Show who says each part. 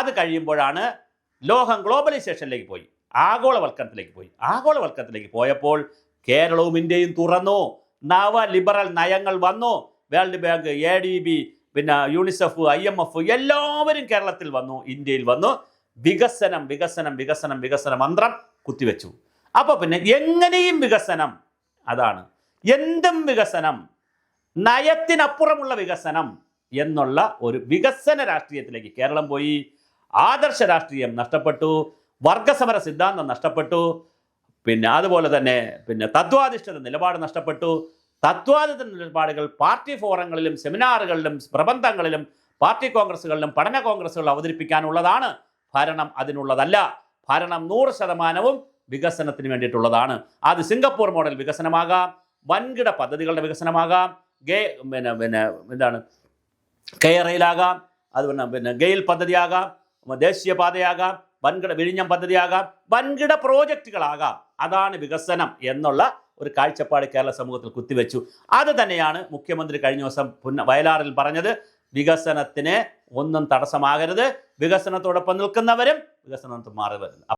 Speaker 1: അത് കഴിയുമ്പോഴാണ് ലോകം ഗ്ലോബലൈസേഷനിലേക്ക് പോയി, ആഗോളവൽക്കരണത്തിലേക്ക് പോയപ്പോൾ കേരളവും ഇന്ത്യയും തുറന്നു. നവ ലിബറൽ നയങ്ങൾ വന്നു. വേൾഡ് ബാങ്ക്, ADB, പിന്നെ യൂണിസെഫ്, IMF എല്ലാവരും കേരളത്തിൽ വന്നു, ഇന്ത്യയിൽ വന്നു. വികസനം വികസനം വികസനം വികസന മന്ത്രം കുത്തിവെച്ചു. അപ്പോൾ പിന്നെ എങ്ങനെയും വികസനം, അതാണ് എന്തും വികസനം, നയത്തിനപ്പുറമുള്ള വികസനം എന്നുള്ള ഒരു വികസന രാഷ്ട്രീയത്തിലേക്ക് കേരളം പോയി. ആദർശ രാഷ്ട്രീയം നഷ്ടപ്പെട്ടു, വർഗസമര സിദ്ധാന്തം നഷ്ടപ്പെട്ടു, പിന്നെ അതുപോലെ തന്നെ തത്വാധിഷ്ഠിത നിലപാട് നഷ്ടപ്പെട്ടു. തത്വാധിഷ്ഠിത നിലപാടുകൾ പാർട്ടി ഫോറങ്ങളിലും സെമിനാറുകളിലും പ്രബന്ധങ്ങളിലും പാർട്ടി കോൺഗ്രസുകളിലും പഠന കോൺഗ്രസുകളിലും അവതരിപ്പിക്കാനുള്ളതാണ്. ഭരണം അതിനുള്ളതല്ല. ഭരണം 100% വികസനത്തിന് വേണ്ടിയിട്ടുള്ളതാണ്. അത് സിംഗപ്പൂർ മോഡൽ വികസനമാകാം, വൻകിട പദ്ധതികളുടെ വികസനമാകാം, എന്താണ് കെയറയിലാകാം, അതുപോലെ ഗെയിൽ പദ്ധതിയാകാം, ദേശീയപാതയാകാം, വൻകിട വിഴിഞ്ഞം പദ്ധതിയാകാം, വൻകിട പ്രോജക്റ്റുകളാകാം. അതാണ് വികസനം എന്നുള്ള ഒരു കാഴ്ചപ്പാട് കേരള സമൂഹത്തിൽ കുത്തിവെച്ചു. അത് തന്നെയാണ് മുഖ്യമന്ത്രി കഴിഞ്ഞ ദിവസം വയലാറിൽ പറഞ്ഞത്. വികസനത്തിന് ഒന്നും തടസ്സമാകരുത്, വികസനത്തോടൊപ്പം നിൽക്കുന്നവരും വികസനത്തിൽ മാറി വരുന്നു.